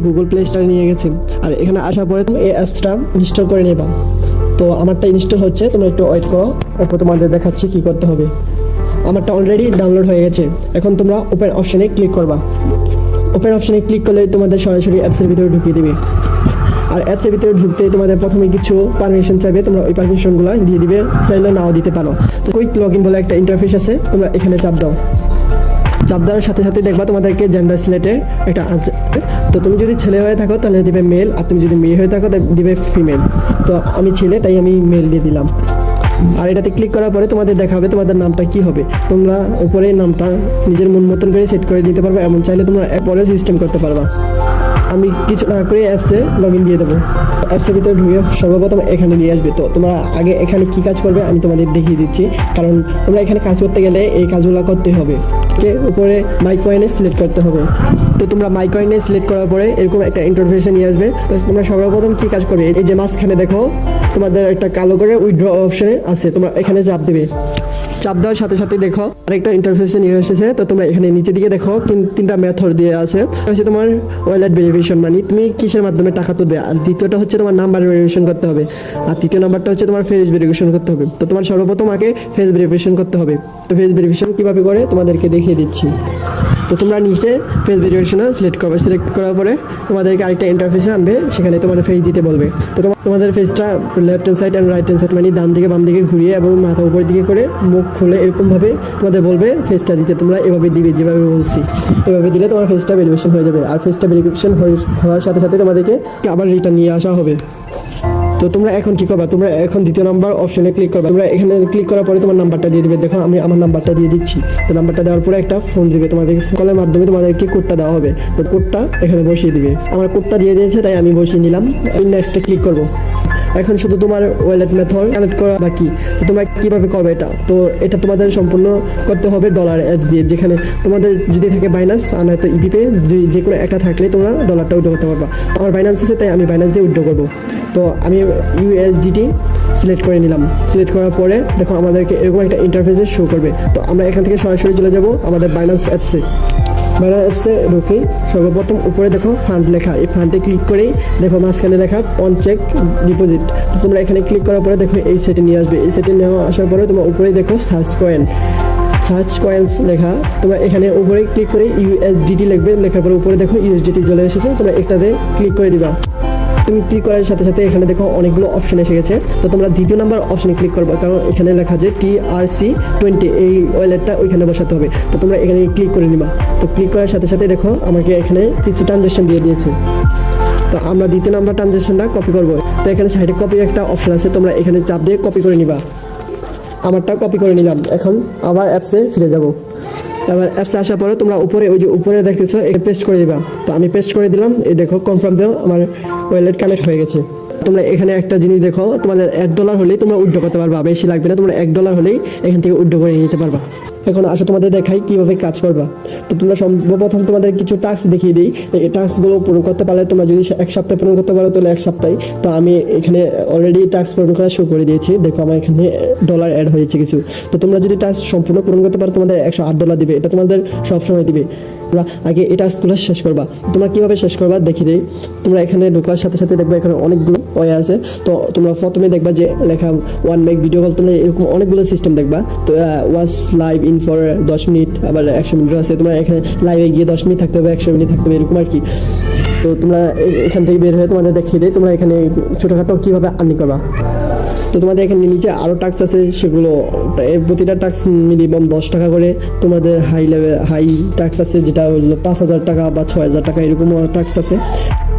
Google play স্টোরে নিয়ে গেছে। আর এখানে আসার পরে তুমি এই অ্যাপসটা ইনস্টল করে নেবা। তো আমারটা ইনস্টল হচ্ছে, তোমরা একটু ওয়েট করো, এরপর তোমাদের দেখাচ্ছি কি করতে হবে। আমারটা অলরেডি ডাউনলোড হয়ে গেছে। এখন তোমরা ওপেন অপশানে ক্লিক করবা। ওপেন অপশানে ক্লিক করলে তোমাদের সরাসরি অ্যাপসের ভিতরে ঢুকিয়ে দেবে। আর অ্যাপসের ভিতরে ঢুকতে তোমাদের প্রথমে কিছু পারমিশন চাইবে, তোমরা ওই পারমিশনগুলো দিয়ে দিবে, চাইলে নাও দিতে পারো। তো কুইক লগ ইন বলে একটা ইন্টারফেস আছে, তোমরা এখানে চাপ দাও। চাপ দেওয়ার সাথে সাথে দেখবা তোমাদেরকে জেন্ডার সিলেক্টের একটা আছে। তো তুমি যদি ছেলে হয়ে থাকো তাহলে দিবে মেল, আর তুমি যদি মেয়ে হয়ে থাকো দিবে ফিমেল। তো আমি ছেলে, তাই আমি মেল দিয়ে দিলাম। আর এটাতে ক্লিক করার পরে তোমাদের দেখাবে তোমাদের নামটা কি হবে। তোমরা উপরে নামটা নিজের মন মতন করে সেট করে দিতে পারবে, এমন চাইলে তোমরা পরেও সিস্টেম করতে পারবা। আমি কিছু না করে অ্যাপসে লগ ইন দিয়ে দেবো। অ্যাপসের ভিতরে ঢুকে সর্বপ্রথম এখানে নিয়ে আসবে। তো তোমরা আগে এখানে কি কাজ করবে আমি তোমাদের দেখিয়ে দিচ্ছি, কারণ তোমরা এখানে কাজ করতে গেলে এই কাজগুলো করতে হবে। উপরে মাই কয়েনে সিলেক্ট করতে হবে। তো তোমরা মাই কয়েনে সিলেক্ট করার পরে এরকম একটা ইন্টারফেসে নিয়ে আসবে। তো তোমরা সর্বপ্রথম কি কাজ করবে, এই যে মাঝখানে দেখো তোমাদের একটা কালো করে উইথড্র অপশনে আছে, তোমরা এখানে চাপ দেবে। চাপ দেওয়ার সাথে সাথে দেখো আরেকটা ইন্টারফেসে নিয়ে এসেছে। তো তোমরা এখানে নিচের দিকে দেখো তিনটা মেথড দিয়ে আছে। হচ্ছে তোমার ওয়ালেট ভেরিফিকেশন, মানে তুমি কিসের মাধ্যমে টাকা তুলবে। আর দ্বিতীয়টা হচ্ছে তোমার নাম্বার ভেরিফিকেশন করতে হবে। আর তৃতীয় নাম্বারটা হচ্ছে তোমার ফেস ভেরিফিকেশন করতে হবে। তো তোমার সর্বপ্রথম আগে ফেস ভেরিফিকেশন করতে হবে। তো ফেস ভেরিফিকেশন কীভাবে করে তোমাদেরকে দেখিয়ে দিচ্ছি। তো তোমরা নিচে ফেস ভেরিফিকেশন সিলেক্ট করবে। সিলেক্ট করার পরে তোমাদেরকে আরেকটা ইন্টারফেসে আনবে, সেখানে তোমাদের ফেস দিতে বলবে। তো তোমাদের ফেসটা left hand side and right hand side, মানে ডান দিকে বাম দিকে ঘুরিয়ে এবং মাথা উপরের দিকে করে মুখ খুলে এরকমভাবে তোমাদের বলবে ফেসটা দিতে। তোমরা এভাবে দিবে যেভাবে বলছি, এভাবে দিলে তোমার ফেসটা ভেরিফিকেশন হয়ে যাবে। আর ফেসটা ভেরিফিকেশন হওয়ার সাথে সাথে তোমাদেরকে আবার রিটার্ন নিয়ে আসা হবে। তো তোমরা এখন কি করবা, তোমরা এখন দ্বিতীয় নাম্বার অপশনে ক্লিক করবা। তোমরা এখানে ক্লিক করার পরে তোমার নাম্বারটা দিয়ে দিবে। দেখো আমি আমার নাম্বারটা দিয়ে দিচ্ছি। তো নাম্বারটা দেওয়ার পরে একটা ফোন দিবে, তোমাদেরকে কলের মাধ্যমে তোমাদেরকে কোডটা দেওয়া হবে। তো কোডটা এখানে বসিয়ে দিবে। আমার কোডটা দিয়ে দিয়েছে তাই আমি বসিয়ে নিলাম। আমি নেক্সটে ক্লিক করবো। এখন শুধু তোমার ওয়ালেট মেথড কানেক্ট করা বাকি। তো তোমরা কীভাবে করবে এটা, তো এটা তোমাদের সম্পূর্ণ করতে হবে ডলার অ্যাপস দিয়ে। যেখানে তোমাদের যদি থাকে বাইন্যান্স আর নয়তো ইপিপে, যে কোনো একটা থাকলে তোমরা ডলারটা উইথড্র করতে পারবা। তো আমার বাইন্যান্স আছে তাই আমি বাইন্যান্স দিয়ে উইথড্র করবো। তো আমি ইউএসডিটি সিলেক্ট করে নিলাম। সিলেক্ট করার পরে দেখো আমাদেরকে এরকম একটা ইন্টারফেসে শো করবে। তো আমরা এখান থেকে সরাসরি চলে যাব আমাদের বাইন্যান্স অ্যাপসে। বাইন্যান্স অ্যাপসে ঢুকে সর্বপ্রথম উপরে দেখো ফান্ড লেখা, এই ফান্ডে ক্লিক করেই দেখো মাঝখানে লেখা অন চেক ডিপোজিট। তো তোমরা এখানে ক্লিক করার পরে দেখো এই সেটে নিয়ে আসবে। এই সেটে নেওয়া আসার পরে তোমার উপরে দেখো সার্চ কয়েন্স লেখা। তোমরা এখানে উপরে ক্লিক করে ইউএসডিটি লিখবে। লেখার পরে উপরে দেখো ইউএসডিটি চলে এসেছে। তোমরা একটাতে ক্লিক করে দিবা। তুমি ক্লিক করার সাথে সাথে এখানে দেখো অনেকগুলো অপশন এসে গেছে। তো তোমরা দ্বিতীয় নাম্বার অপশনে ক্লিক করবে, কারণ এখানে লেখা যে TRC20 এই ওয়ালেটটা ওইখানে বসাতে হবে। তো তোমরা এখানে ক্লিক করে নিবা। তো ক্লিক করার সাথে সাথে দেখো আমাকে এখানে কিছু ট্রানজ্যাকশন দিয়ে দিয়েছে। তো আমরা দ্বিতীয় নাম্বার ট্রানজ্যাকশনটা কপি করবো। তো এখানে সাইডে কপি একটা অপশন আছে, তোমরা এখানে চাপ দিয়ে কপি করে নিবা। আমারটা কপি করে নিলাম। এখন আবার অ্যাপসে ফিরে যাব। এবার অ্যাপসে আসার পরে তোমরা উপরে ওই যে উপরে দেখতেছো এটা পেস্ট করে দিবা। তো আমি পেস্ট করে দিলাম। এই দেখো কনফার্ম দাও, আমার ওয়ালেট কানেক্ট হয়ে গেছে। তোমরা এখানে একটা জিনিস দেখো, তোমাদের $1 হলেই তোমরা উইথড্র করতে পারবা, বেশি লাগবে না। তোমরা $1 হলেই এখান থেকে উইথড্র করে নিতে পারবা। এখন আসো তোমাদের দেখাই কীভাবে কাজ করবা। তো তোমরা সর্বপ্রথম তোমাদের কিছু টাস্ক দেখিয়ে দিই। এই টাস্কগুলো পূরণ করতে পারলে তোমরা যদি 1 সপ্তাহে পূরণ করতে পারো তাহলে 1 সপ্তাহে। তো আমি এখানে অলরেডি টাস্ক পূরণ করা শুরু করে দিয়েছি। দেখো আমার এখানে ডলার অ্যাড হয়েছে কিছু। তো তোমরা যদি টাস্ক সম্পূর্ণ পূরণ করতে পারো তোমাদের $108 দিবে। এটা তোমাদের সবসময় দিবে। তোমরা আগে এই টাস্কগুলো শেষ করবা। তোমরা কীভাবে শেষ করবা দেখিয়ে দিই। তোমরা এখানে ঢোকার সাথে সাথে দেখবে এখানে অনেকগুলো ওয়ে আছে। তো তোমরা প্রথমে দেখবা যে লেখা 1 মেক ভিডিও কল। তোমরা এরকম অনেকগুলো সিস্টেম দেখবা। তো watch live in for 10 minute, আবার 100 মিনিট আছে। তোমরা এখানে লাইভে গিয়ে 10 মিনিট থাকতে হবে, 100 মিনিট থাকতে হবে, এরকম আর কি। তো তোমরা এখান থেকে বের হয়ে তোমাদের দেখিয়ে দিই তোমরা এখানে ছোটোখাটো কীভাবে আর্নিং করবা। তো তোমাদের এখানে নিচে আরও টাস্ক আছে, সেগুলো প্রতিটা টাস্ক মিনিমাম $10 করে। তোমাদের হাই টাস্ক আছে যেটা হলো 5,000 টাকা বা 6,000 টাকা, এরকম টাস্ক আছে।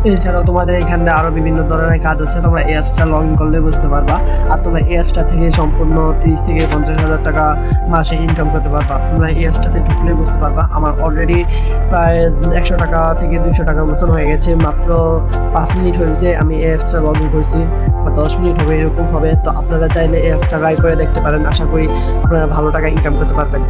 এছাড়াও তোমাদের এখানে আরও বিভিন্ন ধরনের কাজ আছে, তোমরা এই অ্যাপসটা লগ ইন করলে বুঝতে পারবা। আর তোমরা এই অ্যাপসটা থেকে সম্পূর্ণ 30 থেকে 50,000 টাকা মাসে ইনকাম করতে পারবা। তোমরা এই অ্যাপসটাতে ঢুকলে বুঝতে পারবা। আমার অলরেডি প্রায় 100 টাকা থেকে 200 টাকার মতন হয়ে গেছে। মাত্র 5 মিনিট হয়েছে আমি এই অ্যাপসটা লগ ইন করছি, বা 10 মিনিট হবে, এরকম হবে। তো আপনারা চাইলে এই অ্যাপসটা ট্রাই করে দেখতে পারেন। আশা করি আপনারা ভালো টাকা ইনকাম করতে পারবেন।